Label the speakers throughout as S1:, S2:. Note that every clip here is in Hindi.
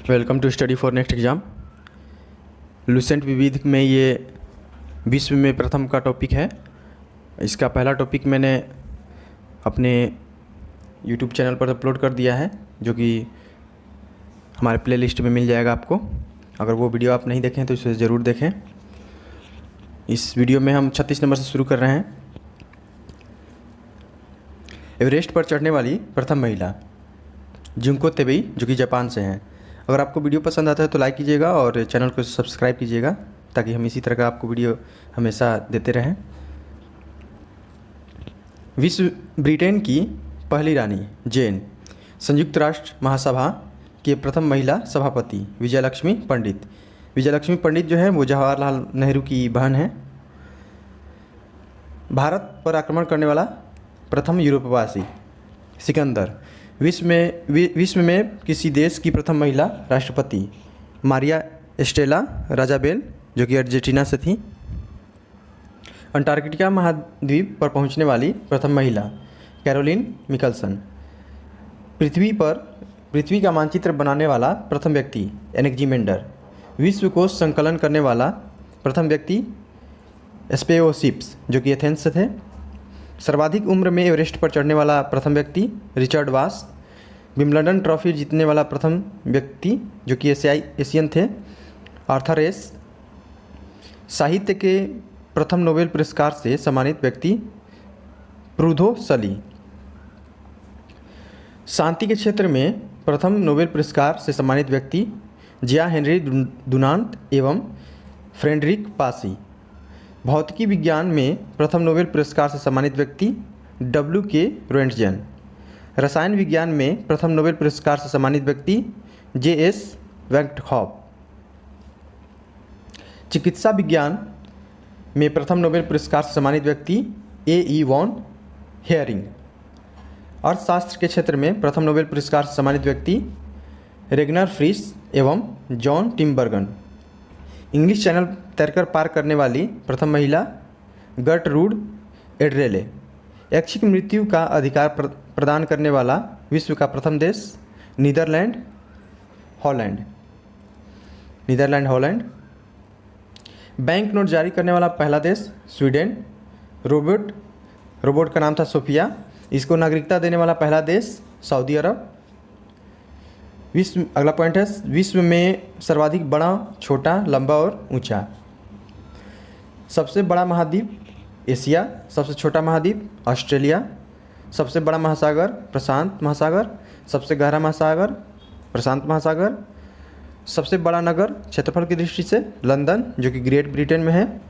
S1: Welcome to study for next exam. Lucent विविध में ये विश्व में प्रथम का टॉपिक है। इसका पहला टॉपिक मैंने अपने यूट्यूब चैनल पर अपलोड कर दिया है, जो कि हमारे प्लेलिस्ट में मिल जाएगा आपको। अगर वो वीडियो आप नहीं देखें तो इसे ज़रूर देखें। इस वीडियो में हम 36 नंबर से शुरू कर रहे हैं। एवरेस्ट पर चढ़ने वाली प्रथम महिला जुंको तेबेई, जो कि जापान से हैं। अगर आपको वीडियो पसंद आता है तो लाइक कीजिएगा और चैनल को सब्सक्राइब कीजिएगा, ताकि हम इसी तरह का आपको वीडियो हमेशा देते रहें। विश्व ब्रिटेन की पहली रानी जेन, संयुक्त राष्ट्र महासभा के प्रथम महिला सभापति विजयलक्ष्मी पंडित। विजयलक्ष्मी पंडित जो है वो जवाहरलाल नेहरू की बहन है। भारत पर आक्रमण करने वाला प्रथम यूरोपवासी सिकंदर। विश्व में किसी देश की प्रथम महिला राष्ट्रपति मारिया एस्टेला राजाबेल, जो कि अर्जेंटीना से थी। अंटार्कटिका महाद्वीप पर पहुंचने वाली प्रथम महिला कैरोलिन मिकलसन। पृथ्वी का मानचित्र बनाने वाला प्रथम व्यक्ति एनेक्जीमेंडर। विश्व कोश संकलन करने वाला प्रथम व्यक्ति स्पेओसिप्स, जो कि एथेंस से थे। सर्वाधिक उम्र में एवरेस्ट पर चढ़ने वाला प्रथम व्यक्ति रिचर्ड वास। विम्बलडन ट्रॉफी जीतने वाला प्रथम व्यक्ति, जो कि एशियन थे, आर्थर एस। साहित्य के प्रथम नोबेल पुरस्कार से सम्मानित व्यक्ति प्रूधो सली। शांति के क्षेत्र में प्रथम नोबेल पुरस्कार से सम्मानित व्यक्ति जिया हेनरी डुनांट एवं फ्रेडरिक पासी। भौतिकी विज्ञान में प्रथम नोबेल पुरस्कार से सम्मानित व्यक्ति W.K. रोएंटगन। रसायन विज्ञान में प्रथम नोबेल पुरस्कार से सम्मानित व्यक्ति J.S. वैंकटखॉप। चिकित्सा विज्ञान में प्रथम नोबेल पुरस्कार से सम्मानित व्यक्ति A.E. वॉन हेयरिंग। अर्थशास्त्र के क्षेत्र में प्रथम नोबेल पुरस्कार से सम्मानित व्यक्ति रेगनर फ्रिश एवं जॉन टिम्बर्गन। इंग्लिश चैनल तैरकर पार करने वाली प्रथम महिला गर्टरूड एड्रेले। ऐच्छिक मृत्यु का अधिकार प्रदान करने वाला विश्व का प्रथम देश नीदरलैंड हॉलैंड। बैंक नोट जारी करने वाला पहला देश स्वीडन। रोबोट का नाम था सोफिया। इसको नागरिकता देने वाला पहला देश सऊदी अरब। अगला पॉइंट है विश्व में सर्वाधिक बड़ा, छोटा, लंबा और ऊंचा। सबसे बड़ा महाद्वीप एशिया। सबसे छोटा महाद्वीप ऑस्ट्रेलिया। सबसे बड़ा महासागर प्रशांत महासागर। सबसे गहरा महासागर प्रशांत महासागर। सबसे बड़ा नगर क्षेत्रफल की दृष्टि से लंदन, जो कि ग्रेट ब्रिटेन में है।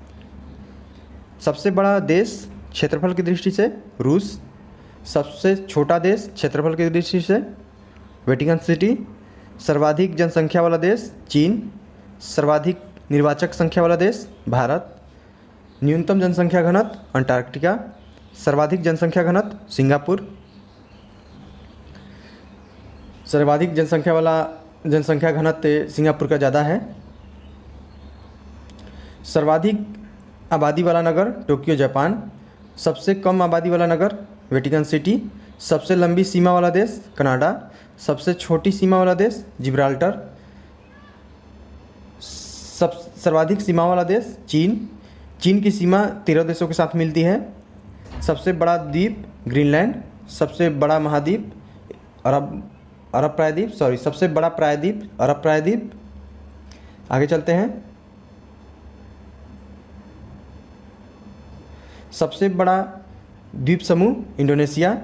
S1: सबसे बड़ा देश क्षेत्रफल की दृष्टि से रूस। सबसे छोटा देश क्षेत्रफल की दृष्टि से वेटिकन सिटी। सर्वाधिक जनसंख्या वाला देश चीन। सर्वाधिक निर्वाचक संख्या वाला देश भारत। न्यूनतम जनसंख्या घनत्व अंटार्कटिका। सर्वाधिक जनसंख्या घनत्व सिंगापुर। सर्वाधिक जनसंख्या घनत्व सिंगापुर का ज़्यादा है। सर्वाधिक आबादी वाला नगर टोक्यो जापान। सबसे कम आबादी वाला नगर वेटिकन सिटी। सबसे लंबी सीमा वाला देश कनाडा। सबसे छोटी सीमा वाला देश जिब्राल्टर। सर्वाधिक सीमा वाला देश चीन की सीमा 13 देशों के साथ मिलती है। सबसे बड़ा द्वीप ग्रीनलैंड। सबसे बड़ा महाद्वीप सबसे बड़ा प्रायद्वीप अरब प्रायद्वीप। आगे चलते हैं। सबसे बड़ा द्वीप समूह इंडोनेशिया।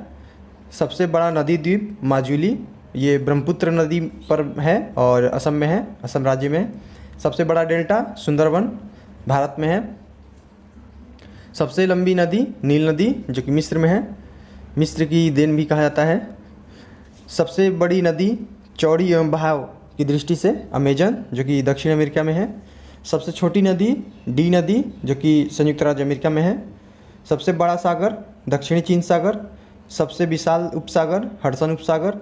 S1: सबसे बड़ा नदी द्वीप माजुली, ये ब्रह्मपुत्र नदी पर है और असम में है, असम राज्य में। सबसे बड़ा डेल्टा सुंदरवन भारत में है। सबसे लंबी नदी नील नदी, जो कि मिस्र में है, मिस्र की देन भी कहा जाता है। सबसे बड़ी नदी चौड़ी एवं बहाव की दृष्टि से अमेजन, जो कि दक्षिण अमेरिका में है। सबसे छोटी नदी डी नदी, जो कि संयुक्त राज्य अमेरिका में है। सबसे बड़ा सागर दक्षिणी चीन सागर। सबसे विशाल उपसागर हडसन उपसागर।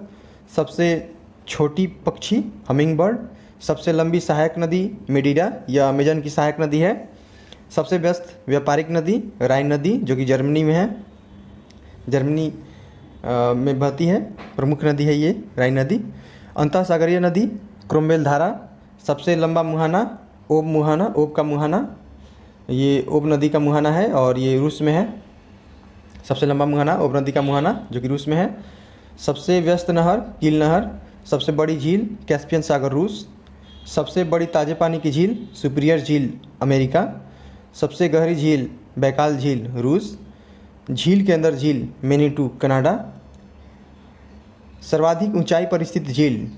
S1: सबसे छोटी पक्षी हमिंग बर्ड। सबसे लंबी सहायक नदी मेडिडा, यह अमेजन की सहायक नदी है। सबसे व्यस्त व्यापारिक नदी राइन नदी, जो कि जर्मनी में है, में बहती है, प्रमुख नदी है ये राइन नदी। अंतःसागरीय नदी क्रोमवेल धारा। सबसे लंबा मुहाना ओब मुहाना, ओब का मुहाना, ये ओब नदी का मुहाना है और ये रूस में है। सबसे लंबा मुहाना ओब नदी का मुहाना जो कि रूस में है। सबसे व्यस्त नहर कील नहर। सबसे बड़ी झील कैस्पियन सागर रूस। सबसे बड़ी ताज़े पानी की झील सुपीरियर झील अमेरिका। सबसे गहरी झील बैकाल झील रूस। झील के अंदर झील मैनीटू कनाडा। सर्वाधिक ऊंचाई पर स्थित झील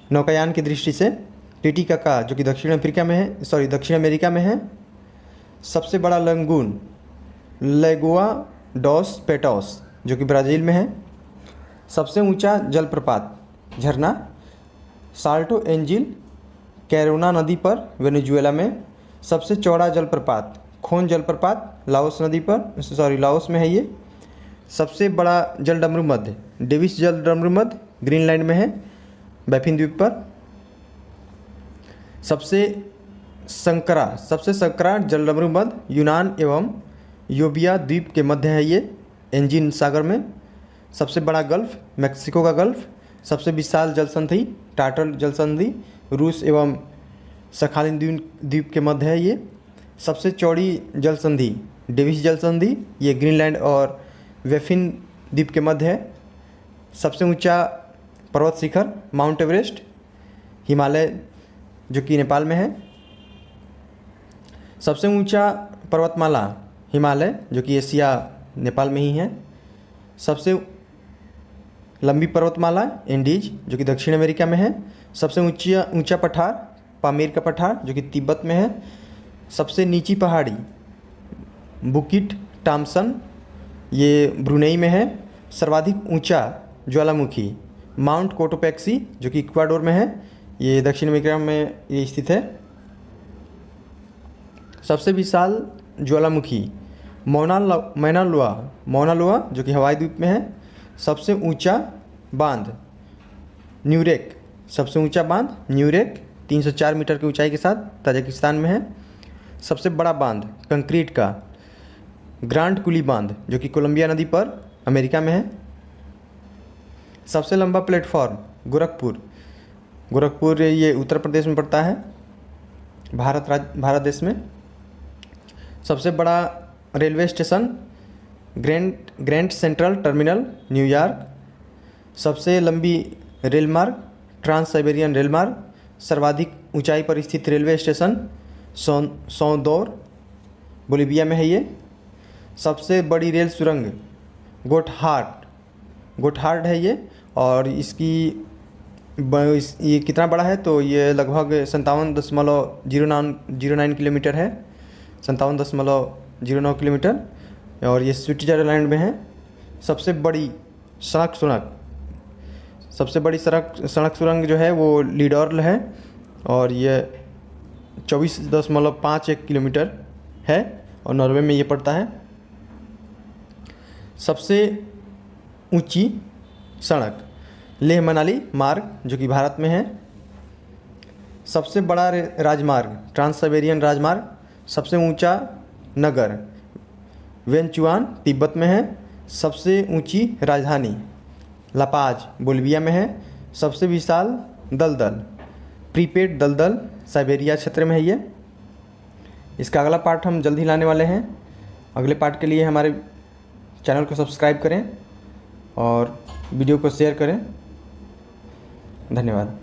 S1: नौकायान की दृष्टि से टिटिकाका जो कि दक्षिण अमेरिका में है। सबसे बड़ा लंगून लेगोआ डॉस पेटोस जो कि ब्राज़ील में है। सबसे ऊंचा जलप्रपात झरना साल्टो एंजिल कैरोना नदी पर वेनेजुएला में। सबसे चौड़ा जलप्रपात खोन जलप्रपात लाओस में है ये। सबसे बड़ा जलडमरू मध्य डेविस जलडमरू मध्य ग्रीनलैंड में है बैफिन द्वीप पर। सबसे संकरा जलडमरू मध्य यूनान एवं योबिया द्वीप के मध्य है ये एंजिन सागर में। सबसे बड़ा गल्फ मैक्सिको का गल्फ। सबसे विशाल जलसंधि टाटल जलसंधि रूस एवं सखालिन द्वीप के मध्य है ये। सबसे चौड़ी जलसंधि डेविस जलसंधि, ये ग्रीनलैंड और वेफिन द्वीप के मध्य है। सबसे ऊंचा पर्वत शिखर माउंट एवरेस्ट हिमालय जो कि नेपाल में है। सबसे ऊंचा पर्वतमाला हिमालय जो कि एशिया नेपाल में ही है। सबसे लंबी पर्वतमाला एंडीज जो कि दक्षिण अमेरिका में है। सबसे ऊंचा पठार पामीर का पठार जो कि तिब्बत में है। सबसे नीची पहाड़ी बुकिट टॉम्सन ये ब्रुनेई में है। सर्वाधिक ऊंचा ज्वालामुखी माउंट कोटोपैक्सी जो कि इक्वाडोर में है, ये दक्षिण अमेरिका में ये स्थित है। सबसे विशाल ज्वालामुखी मैना लोआ जो कि हवाई द्वीप में है। सबसे ऊंचा बांध न्यूरेक, सबसे ऊंचा बांध न्यूरेक 304 मीटर की ऊंचाई के साथ ताजिकिस्तान में है। सबसे बड़ा बांध कंक्रीट का ग्रांड कुली बांध जो कि कोलंबिया नदी पर अमेरिका में है। सबसे लंबा प्लेटफॉर्म गोरखपुर ये उत्तर प्रदेश में पड़ता है, भारत देश में। सबसे बड़ा railway station grand central terminal New York. सबसे लंबी रेल मार्ग ट्रांस साइबेरियन रेल मार्ग। सर्वाधिक ऊंचाई पर स्थित रेलवे स्टेशन सौदौर बोलिविया में है ये। सबसे बड़ी रेल सुरंग गोटहार्ड है ये, और ये कितना बड़ा है तो ये लगभग 57.09 किलोमीटर है, 57.09 किलोमीटर, और ये स्विट्जरलैंड में है। सबसे बड़ी सड़क सुरंग जो है वो लीडर्ल है और ये 24.51 किलोमीटर है और नॉर्वे में ये पड़ता है। सबसे ऊंची सड़क लेह मनाली मार्ग जो कि भारत में है। सबसे बड़ा राजमार्ग ट्रांस साइबेरियन राजमार्ग। सबसे ऊंचा नगर वेंचुआन तिब्बत में है। सबसे ऊंची राजधानी लापाज बोलिविया में है। सबसे विशाल दलदल प्रीपेड दलदल साइबेरिया क्षेत्र में है ये। इसका अगला पार्ट हम जल्द ही लाने वाले हैं। अगले पार्ट के लिए हमारे चैनल को सब्सक्राइब करें और वीडियो को शेयर करें। धन्यवाद।